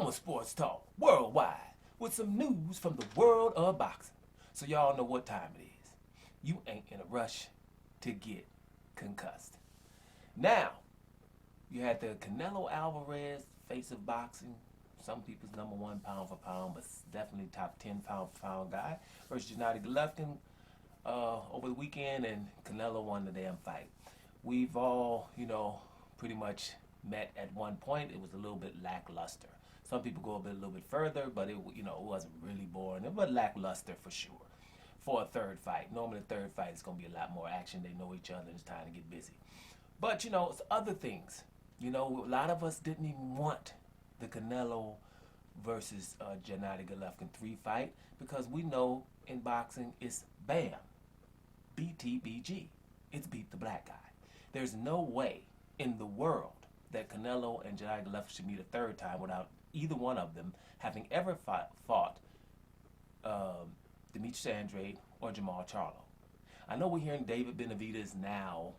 on Sports Talk Worldwide with some news from the world of boxing. So y'all know what time it is. You ain't in a rush to get concussed. Now, you had the Canelo Alvarez face of boxing. Some people's #1 pound for pound, but definitely top 10 pound for pound guy versus Gennady Golovkin over the weekend, and Canelo won the damn fight. We've all, pretty much met at one point. It was a little bit lackluster. Some people go a little bit further, but it wasn't really boring. It was lackluster for sure. For a third fight, normally the third fight is going to be a lot more action. They know each other. It's time to get busy. But it's other things. A lot of us didn't even want the Canelo versus Gennady Golovkin 3 fight because we know in boxing it's BAM, BTBG. It's beat the black guy. There's no way in the world that Canelo and Gennady Golovkin should meet a third time without either one of them having ever fought Demetrius Andrade or Jamal Charlo. I know we're hearing David Benavidez now,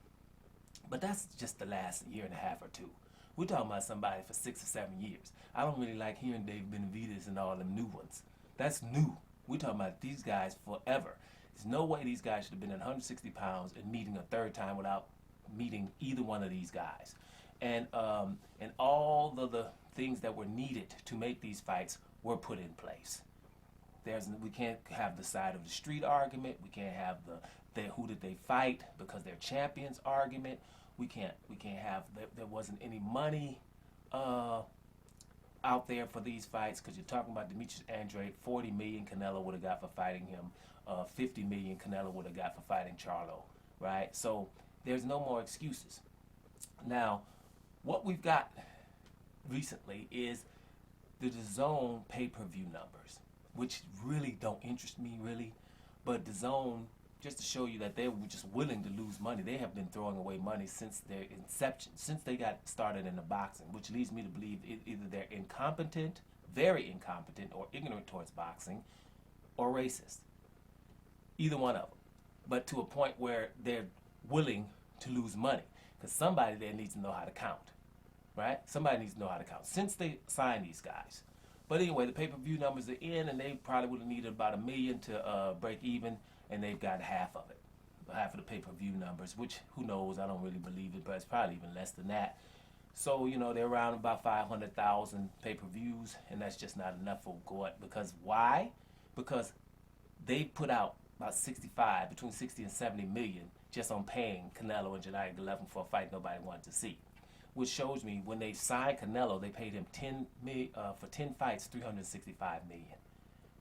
but that's just the last year and a half or two. We're talking about somebody for 6 or 7 years. I don't really like hearing David Benavidez and all them new ones. That's new. We're talking about these guys forever. There's no way these guys should have been at 160 pounds and meeting a third time without meeting either one of these guys. And all the things that were needed to make these fights were put in place. We can't have the side of the street argument. We can't have the who did they fight because they're champions argument. We can't have there wasn't any money out there for these fights because you're talking about Demetrius Andrade, 40 million Canelo would have got for fighting him, 50 million Canelo would have got for fighting Charlo, right? So there's no more excuses. Now, what we've got recently is the DAZN pay-per-view numbers, which really don't interest me really, but DAZN, just to show you that they were just willing to lose money. They have been throwing away money since their inception, since they got started in the boxing, which leads me to believe either they're incompetent, very incompetent, or ignorant towards boxing, or racist. Either one of them. But to a point where they're willing to lose money, because somebody there needs to know how to count, right? Somebody needs to know how to count since they signed these guys. But anyway, the pay-per-view numbers are in, and they probably would have needed about $1 million to break even, and they've got half of it, half of the pay-per-view numbers, which, who knows, I don't really believe it, but it's probably even less than that. So, they're around about 500,000 pay-per-views, and that's just not enough for what, because why? Because they put out about between 60 and 70 million just on paying Canelo and Gennady Golovkin for a fight nobody wanted to see. Which shows me when they signed Canelo, they paid him for 10 fights, $365 million,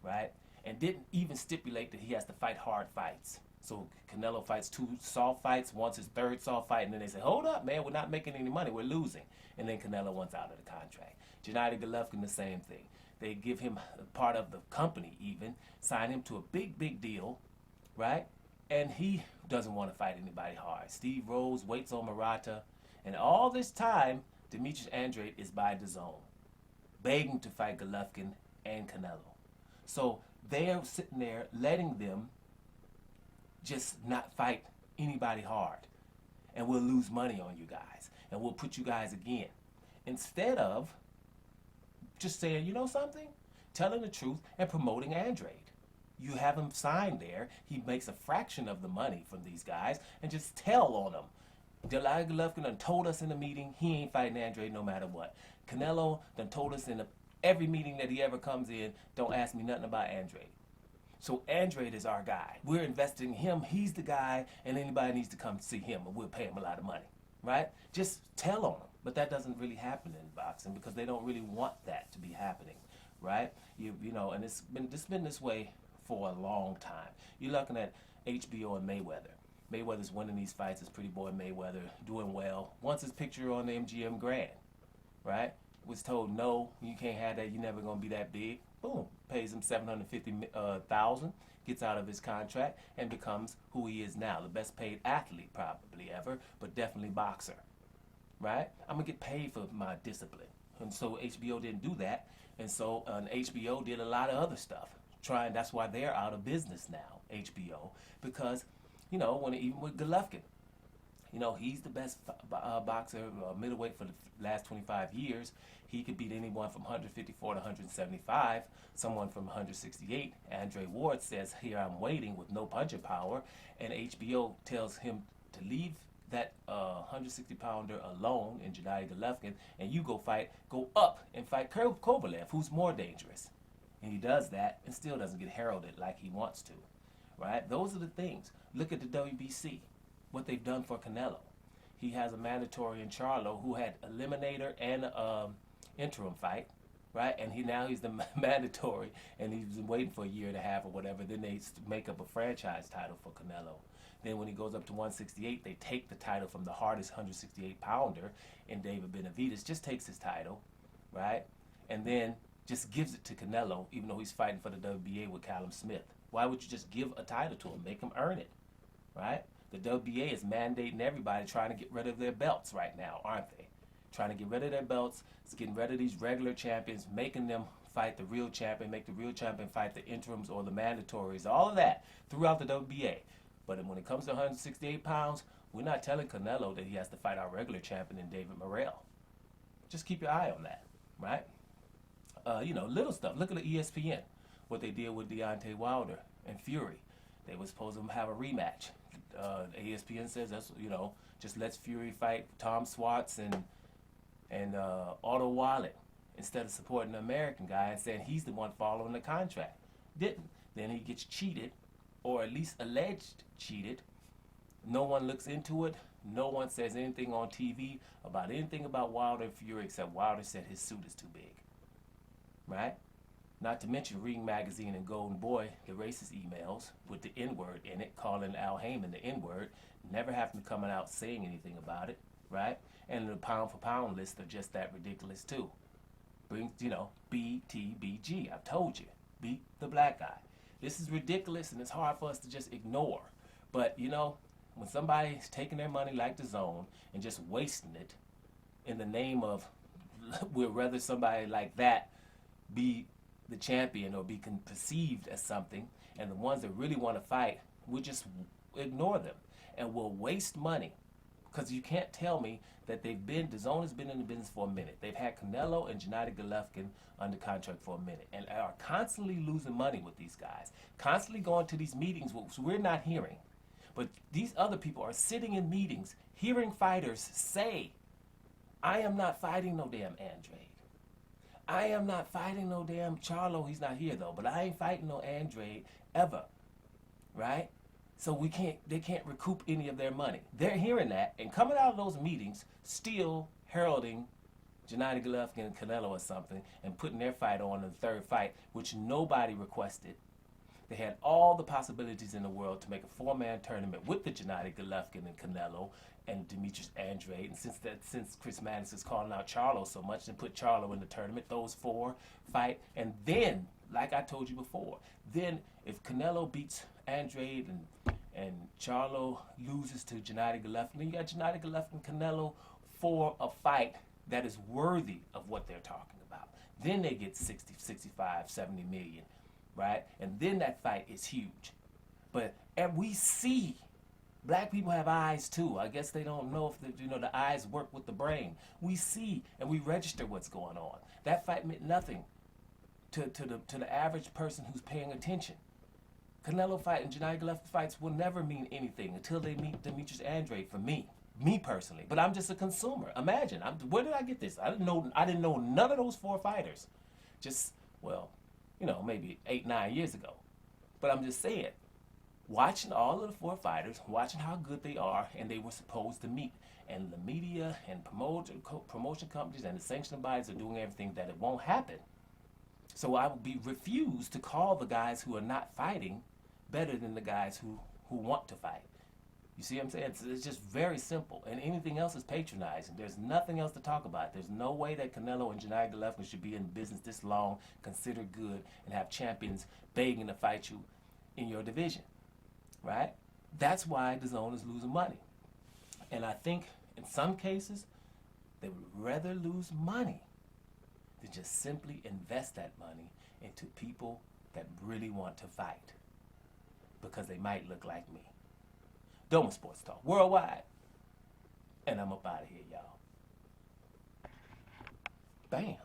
right? And didn't even stipulate that he has to fight hard fights. So Canelo fights 2 soft fights, once his 3rd soft fight, and then they say, hold up, man, we're not making any money, we're losing. And then Canelo wants out of the contract. Gennady Golovkin, the same thing. They give him part of the company even, sign him to a big deal, right? And he doesn't want to fight anybody hard. Steve Rose waits on Murata. And all this time, Demetrius Andrade is by DAZN, begging to fight Golovkin and Canelo. So they're sitting there letting them just not fight anybody hard. And we'll lose money on you guys. And we'll put you guys again. Instead of just saying, you know something? Telling the truth and promoting Andrade. You have him signed there. He makes a fraction of the money from these guys and just tell on them. Gennady Golovkin done told us in the meeting he ain't fighting Andrade no matter what. Canelo done told us in every meeting that he ever comes in, don't ask me nothing about Andrade. So Andrade is our guy. We're investing in him. He's the guy, and anybody needs to come see him, and we'll pay him a lot of money, right? Just tell on him. But that doesn't really happen in boxing because they don't really want that to be happening, right? And it's been this way for a long time. You're looking at HBO and Mayweather. Mayweather's winning these fights. His pretty boy Mayweather doing well. Wants his picture on the MGM Grand, right? Was told no, you can't have that. You're never gonna be that big. Boom, pays him $750,000, gets out of his contract, and becomes who he is now, the best paid athlete probably ever, but definitely boxer, right? I'm gonna get paid for my discipline, and so HBO didn't do that, and so HBO did a lot of other stuff. That's why they're out of business now, HBO, because even with Golovkin, You know, he's the best boxer, middleweight for the last 25 years. He could beat anyone from 154 to 175, someone from 168. Andre Ward says, here I'm waiting with no punching power, and HBO tells him to leave that 160-pounder alone in Gennady Golovkin, and you go up and fight Kovalev, who's more dangerous. And he does that and still doesn't get heralded like he wants to, right? Those are the things. Look at the WBC, what they've done for Canelo. He has a mandatory in Charlo who had eliminator and interim fight, right? And he's the mandatory, and he's been waiting for a year and a half or whatever. Then they make up a franchise title for Canelo. Then when he goes up to 168, they take the title from the hardest 168-pounder, and David Benavidez just takes his title, right? And then just gives it to Canelo, even though he's fighting for the WBA with Callum Smith. Why would you just give a title to him? Make him earn it, right? The WBA is mandating everybody trying to get rid of their belts right now, aren't they? Trying to get rid of their belts. It's getting rid of these regular champions, making them fight the real champion, make the real champion fight the interims or the mandatories, all of that throughout the WBA. But when it comes to 168 pounds, we're not telling Canelo that he has to fight our regular champion in David Morrell. Just keep your eye on that, right? Little stuff. Look at the ESPN, what they did with Deontay Wilder and Fury. They were supposed to have a rematch. ESPN says that's, just lets Fury fight Tom Swartz and Otto Wallet instead of supporting the American guy and saying he's the one following the contract. Didn't. Then he gets cheated, or at least alleged cheated. No one looks into it. No one says anything on TV about anything about Wilder and Fury except Wilder said his suit is too big. Right? Not to mention Ring Magazine and Golden Boy, the racist emails with the N-word in it, calling Al Heyman the N-word, never having to come out saying anything about it, right? And the pound for pound list are just that ridiculous too. Brings, BTBG, I've told you, beat the black guy. This is ridiculous and it's hard for us to just ignore. But, when somebody's taking their money like DAZN and just wasting it in the name of, we'd rather somebody like that be the champion or be perceived as something, and the ones that really want to fight, we'll just ignore them and we'll waste money. Because you can't tell me that DAZN has been in the business for a minute. They've had Canelo and Gennady Golovkin under contract for a minute and are constantly losing money with these guys, constantly going to these meetings which we're not hearing. But these other people are sitting in meetings, hearing fighters say, I am not fighting no damn Andre. I am not fighting no damn Charlo. He's not here though, but I ain't fighting no Andre ever, right? So they can't recoup any of their money. They're hearing that and coming out of those meetings, still heralding Gennady Golovkin and Canelo or something and putting their fight on in the third fight, which nobody requested. They had all the possibilities in the world to make a four-man tournament with the Gennady Golovkin and Canelo and Demetrius Andrade. And since Chris Maddox is calling out Charlo so much, and put Charlo in the tournament, those four fight. And then, like I told you before, then if Canelo beats Andrade and Charlo loses to Gennady Golovkin, then you got Gennady Golovkin and Canelo for a fight that is worthy of what they're talking about. Then they get 60, 65, 70 million. Right? And then that fight is huge. And we see, black people have eyes too. I guess they don't know if the eyes work with the brain. We see and we register what's going on. That fight meant nothing to the average person who's paying attention. Canelo fight and Gennady Golovkin fights will never mean anything until they meet Demetrius Andrade for me personally. But I'm just a consumer. Imagine, where did I get this? I didn't know none of those four fighters. Maybe 8-9 years ago. But I'm just saying, watching all of the four fighters, watching how good they are, and they were supposed to meet. And the media and promotion companies and the sanctioning bodies are doing everything that it won't happen. So I will be refused to call the guys who are not fighting better than the guys who want to fight. You see what I'm saying? It's just very simple. And anything else is patronizing. There's nothing else to talk about. There's no way that Canelo and Gennady Golovkin should be in business this long, considered good, and have champions begging to fight you in your division. Right? That's why DAZN is losing money. And I think in some cases, they would rather lose money than just simply invest that money into people that really want to fight. Because they might look like me. Doma Sports Talk, worldwide. And I'm up out of here, y'all. Bam.